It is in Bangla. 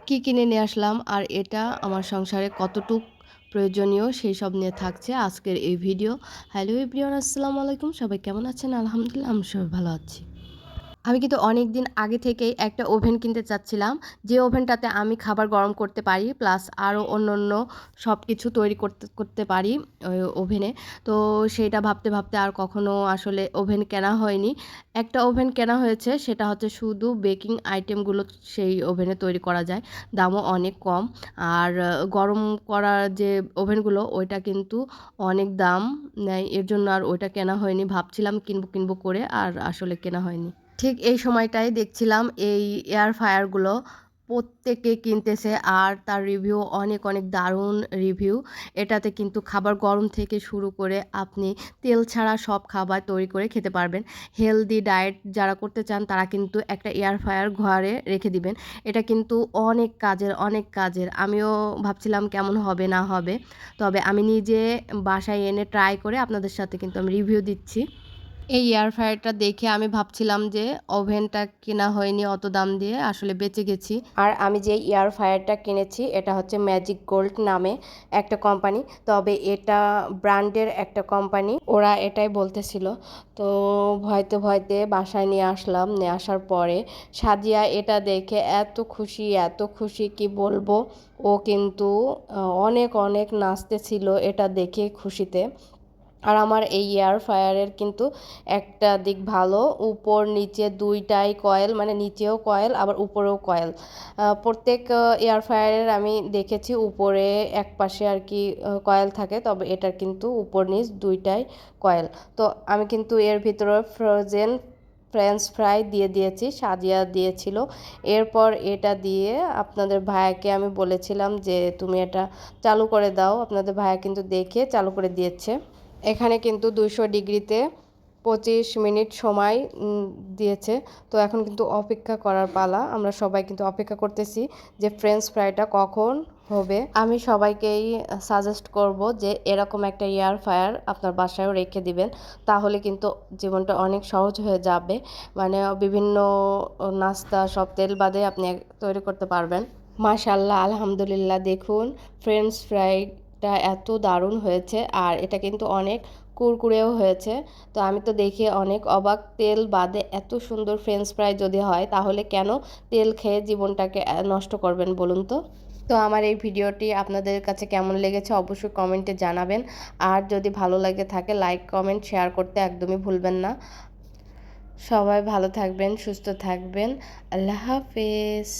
কি কিনে নিয়ে আসলাম আর এটা আমার সংসারে কতটুক প্রয়োজনীয় সেই সব নিয়ে থাকছে আজকের এই ভিডিও। হ্যালো এভরিওয়ান, আসসালামু আলাইকুম। সবাই কেমন আছেন? আলহামদুলিল্লাহ, আমি সবাই ভালো আছি। আমি কিন্তু অনেক দিন আগে থেকেই একটা ওভেন কিনতে চাচ্ছিলাম, যে ওভেনটাতে আমি খাবার গরম করতে পারি প্লাস আরও অন্য সব কিছু তৈরি করতে পারি ওই ওভেনে। তো সেইটা ভাবতে ভাবতে আর কখনো আসলে ওভেন কেনা হয়নি। একটা ওভেন কেনা হয়েছে, সেটা হচ্ছে শুধু বেকিং আইটেমগুলো সেই ওভেনে তৈরি করা যায়, দামও অনেক কম। আর গরম করার যে ওভেনগুলো ওইটা কিন্তু অনেক দাম নেয়, এর জন্য আর ওইটা কেনা হয়নি। ভাবছিলাম কিনবো করে, আর আসলে কেনা হয়নি। ঠিক এই সময়টায় দেখছিলাম এই এয়ার ফ্রায়ারগুলো প্রত্যেকে কিনতেছে, আর তার রিভিউ অনেক দারুণ রিভিউ। এটাতে কিন্তু খাবার গরম থেকে শুরু করে আপনি তেল ছাড়া সব খাবার তৈরি করে খেতে পারবেন। হেলদি ডায়েট যারা করতে চান তারা কিন্তু একটা এয়ার ফ্রায়ার ঘরে রেখে দিবেন। এটা কিন্তু অনেক কাজের। আমিও ভাবছিলাম কেমন হবে না হবে, তবে আমি নিজে বাসায় এনে ট্রাই করে আপনাদের সাথে কিন্তু আমি রিভিউ দিচ্ছি। এই এয়ার ফ্রায়ারটা দেখে আমি ভাবছিলাম যে ওভেনটা কেনা হয়নি অত দাম দিয়ে, আসলে বেঁচে গেছি। আর আমি যে এয়ার ফ্রায়ারটা কিনেছি এটা হচ্ছে ম্যাজিক গোল্ড নামে একটা কোম্পানি, তবে এটা ব্র্যান্ডের একটা কোম্পানি, ওরা এটাই বলতেছিল। তো ভয়তে বাসায় নিয়ে আসলাম। নিয়ে আসার পরে সাজিয়া এটা দেখে এত খুশি কি বলবো। ও কিন্তু অনেক নাচতেছিল এটা দেখে খুশিতে। আর আমার এই এয়ার ফ্রায়ারের কিন্তু একটা দিক ভালো, উপর নিচে দুইটাই কয়েল, মানে নিচেও কয়েল আবার উপরেও কয়েল। প্রত্যেক এয়ার ফ্রায়ারের আমি দেখেছি উপরে এক পাশে আর কি কয়েল থাকে, তবে এটার কিন্তু উপর নিচ দুইটাই কয়েল। তো আমি কিন্তু এর ভিতরে ফ্রোজেন ফ্রেঞ্চ ফ্রাই দিয়েছি, সাজিয়া দিয়েছিল। এরপর এটা দিয়ে আপনাদের ভাইয়াকে আমি বলেছিলাম যে তুমি এটা চালু করে দাও, আপনাদের ভাইয়া কিন্তু দেখে চালু করে দিয়েছে। এখানে কিন্তু 200 ডিগ্রিতে 25 মিনিট সময় দিয়েছে। তো এখন কিন্তু অপেক্ষা করার পালা, আমরা সবাই কিন্তু অপেক্ষা করতেছি যে ফ্রেঞ্চ ফ্রাইটা কখন হবে। আমি সবাইকেই সাজেস্ট করব যে এরকম একটা এয়ার ফ্রায়ার আপনার বাসায়ও রেখে দিবেন, তাহলে কিন্তু জীবনটা অনেক সহজ হয়ে যাবে। মানে বিভিন্ন নাস্তা সব তেল বাদে আপনি তৈরি করতে পারবেন। মাশাআল্লাহ, আলহামদুলিল্লাহ, দেখুন ফ্রেঞ্চ ফ্রাইটা এত দারুণ হয়েছে, আর এটা কিন্তু অনেক কুরকুরেও হয়েছে। তো আমি তো দেখে অনেক অবাক, তেল বাদে এত সুন্দর ফ্রেঞ্চ ফ্রাই যদি হয় তাহলে কেন তেল খেয়ে জীবনটাকে নষ্ট করবেন বলুন তো। তো আমার এই ভিডিওটি আপনাদের কাছে কেমন লেগেছে অবশ্যই কমেন্টে জানাবেন, আর যদি ভালো লাগে থাকে লাইক কমেন্ট শেয়ার করতে একদমই ভুলবেন না। সবাই ভালো থাকবেন, সুস্থ থাকবেন। আল্লাহ হাফেজ।